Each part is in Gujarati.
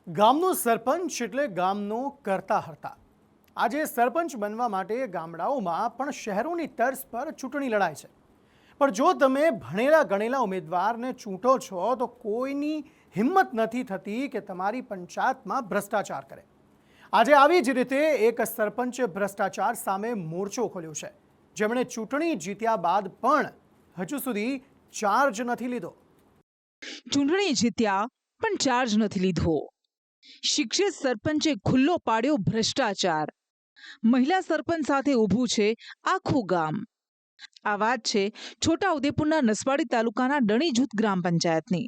ગામનો સરપંચ એટલે ગામનો કરતા હરતા। આજે સરપંચ બનવા માટે ગામડાઓમાં પણ શહેરોની તર્જ પર ચૂંટણી લડાય છે। પણ જો તમે ભણેલા ગણેલા ઉમેદવારને ચૂંટો છો તો કોઈની હિંમત નથી થતી કે તમારી પંચાયતમાં ભ્રષ્ટાચાર કરે। આજે આવી જ રીતે એક સરપંચે ભ્રષ્ટાચાર સામે મોરચો ખોલ્યો છે, જેમણે ચૂંટણી જીત્યા બાદ પણ હજુ સુધી ચાર્જ નથી લીધો। ચૂંટણી જીત્યા પણ ચાર્જ નથી લીધો। શિક્ષિત સરપંચે ખુલ્લો પાડ્યો ભ્રષ્ટાચાર। મહિલા સરપંચ સાથે ઊભું છે આખું ગામ। આ વાત છે છોટાઉદેપુરના નસવાડી તાલુકાના ડણી જૂથ ગ્રામ પંચાયતની,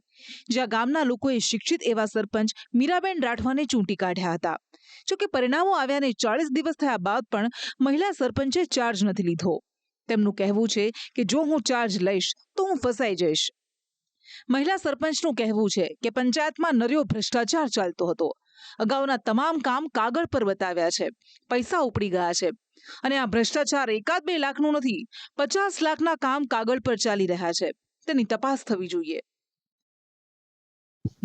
જ્યાં ગામના લોકોએ શિક્ષિત એવા સરપંચ મીરાબેન રાઠવાને ચૂંટી કાઢ્યા હતા। જોકે પરિણામો આવ્યાને 40 દિવસ થયા બાદ પણ મહિલા સરપંચે ચાર્જ નથી લીધો। તેમનું કહેવું છે કે જો હું ચાર્જ લઈશ તો હું ફસાઈ જઈશ। મહિલા સરપંચનું કહેવું છે કે પંચાયતમાં નર્યો ભ્રષ્ટાચાર ચાલતો હતો। અગાઉના તમામ કામ કાગળ પર બતાવ્યા છે, પૈસા ઉપડી ગયા છે, અને આ ભ્રષ્ટાચાર 1-2 લાખનું નથી, 50 લાખના કામ કાગળ પર ચાલી રહ્યા છે। તેની તપાસ થવી જોઈએ।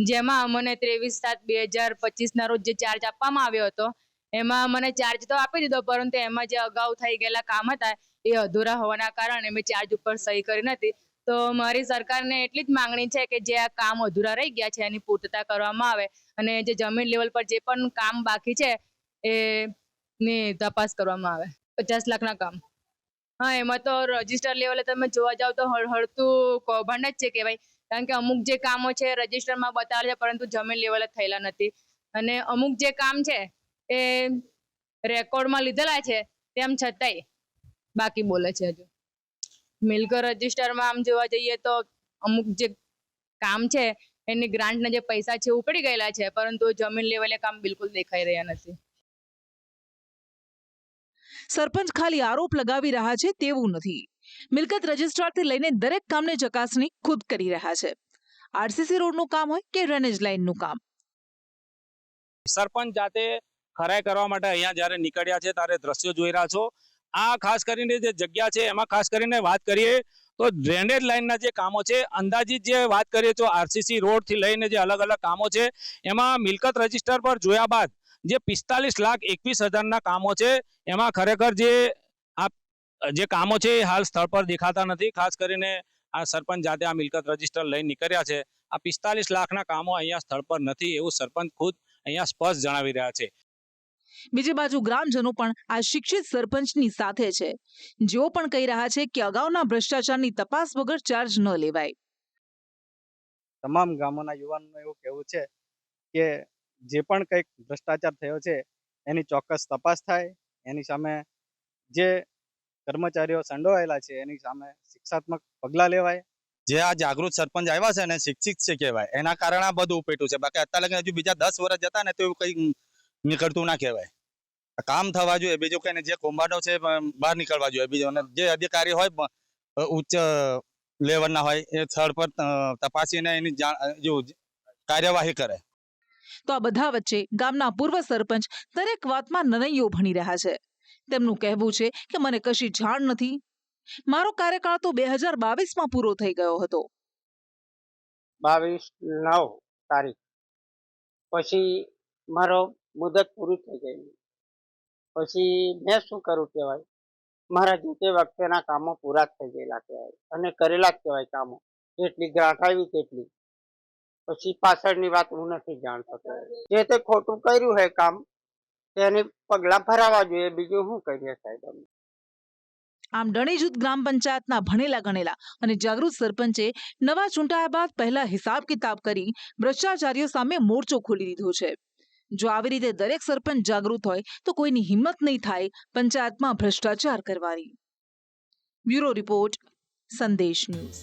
જેમાં અમને 23/7/2025 ના રોજ જે ચાર્જ આપવામાં આવ્યો હતો, એમાં મને ચાર્જ તો આપી દીધો, પરંતુ એમાં જે અગાઉ થઈ ગયેલા કામ હતા એ અધૂરા હોવાના કારણે મેં ચાર્જ ઉપર સહી કરી નથી। તો મારી સરકારને એટલી જ માંગણી છે કે જે આ કામ અધૂરા રહી ગયા છે એની પૂર્તતા કરવામાં આવે, અને જે જમીન લેવલ પર જે પણ કામ બાકી છે એની તપાસ કરવામાં આવે। 50 લાખના કામ, હા, એમાં તો રજિસ્ટર લેવલે તમે જોવા જાવ તો હળતું કૌભાંડ જ છે કહેવાય, કારણ કે અમુક જે કામો છે રજિસ્ટરમાં બતાવે છે પરંતુ જમીન લેવલે થયેલા નથી, અને અમુક જે કામ છે એ રેકોર્ડમાં લીધેલા છે તેમ છતાંય બાકી બોલે છે। હજુ મિલકત રજિસ્ટરમાં આમ જોવા જઈએ તો અમુક જે કામ છે એની ગ્રાન્ટના જે પૈસા છે ઉપડી ગયેલા છે, પરંતુ જમીન લેવલે કામ બિલકુલ દેખાઈ રહ્યા નથી। સરપંચ ખાલી આરોપ લગાવી રહ્યા છે તેવું નથી। મિલકત રજિસ્ટ્રારથી લઈને દરેક કામની ચકાસણી ખુદ કરી રહ્યા છે। આરસીસી રોડનું કામ હોય કે ડ્રેનેજ લાઇનનું કામ, સરપંચ જાતે ખરાઈ કરવા માટે અહીંયા જ્યારે નીકળ્યા છે ત્યારે દ્રશ્યો જોઈ રહ્યા છો। આ ખાસ કરીને જે જગ્યા છે એમાં ખાસ કરીને વાત કરીએ તો ડ્રેનેજ લાઇનના જે કામો છે, અંદાજિત જે વાત કરીએ તો આરસીસી રોડથી લઈને જે અલગ અલગ કામો છે એમાં મિલકત રજિસ્ટર પર જોયા બાદ જે 45,21,000ના કામો છે એમાં ખરેખર જે કામો છે એ હાલ સ્થળ પર દેખાતા નથી। ખાસ કરીને આ સરપંચ જાતે આ મિલકત રજિસ્ટર લઈને નીકળ્યા છે। આ 45 લાખના કામો અહીંયા સ્થળ પર નથી એવું સરપંચ ખુદ અહીંયા સ્પષ્ટ જણાવી રહ્યા છે। બીજી બાજુ ગ્રામજનો પણ આ શિક્ષિત સરપંચની સાથે છે, જેઓ પણ કહી રહ્યા છે કે અગાઉના ભ્રષ્ટાચારની તપાસ વગર ચાર્જ ન લેવાય। તમામ ગામોના યુવાનોનું એવું કહેવું છે કે જે પણ કંઈક ભ્રષ્ટાચાર થયો છે એની ચોક્કસ તપાસ થાય, એની સામે જે કર્મચારીઓ સંડોવાયેલા છે એની સામે શિક્ષાત્મક પગલાં લેવાય। જે આ જાગૃત સરપંચ આવ્યા છે ને શિક્ષિત છે કહેવાય, એના કારણે આ બધું ઉપેટું છે। બાકી અત્યારે લગી હજુ બીજા 10 વર્ષ જતા ને તો એવું કંઈ નીકળતું ના કહેવાય। કામ થવા જોઈએ, બીજું કઈ જે કૌભાંડો છે બહાર નીકળવા જોઈએ। બીજું જે અધિકારી હોય ઉચ્ચ લેવલના હોય એ સ્થળ પર તપાસીને એની કાર્યવાહી કરે। તો આ બધા વચ્ચે ગામના પૂર્વ સરપંચ દરેક વાતમાં નનૈયો ભણી રહ્યા છે। તેમનું કહેવું છે કે મને કશી જાણ નથી, મારો કાર્યકાળ તો 2022માં પૂરો થઈ ગયો હતો। 22/9 તારીખ પછી મારો મુદત પૂરી થઈ ગઈ। પછી મેં શું કરું કહેવાય, મારા જે તે વખતેના કામો પૂરા થઈ ગયેલા કહેવાય અને કરેલા જ કહેવાય કામો, જેટલી ગ્રાન્ટ આવી તેટલી। પછી પાછળની વાત હું નથી જાણતો। જે તે ખોટું કર્યું હોય કામ તેની પગલાં ભરાવા જોઈએ, બીજું શું કરીએ સાહેબ અમે। આમ ડણી જૂથ ગ્રામ પંચાયતના ભણેલા ગણેલા અને જાગૃત સરપંચે નવા ચૂંટાયા બાદ પહેલા હિસાબ કિતાબ કરી ભ્રષ્ટાચારીઓ સામે મોરચો ખોલી દીધો છે। જો આવી રીતે દરેક સરપંચ જાગૃત હોય તો કોઈની હિંમત નહીં થાય પંચાયતમાં ભ્રષ્ટાચાર કરવાની। બ્યુરો રિપોર્ટ, સંદેશ ન્યૂઝ।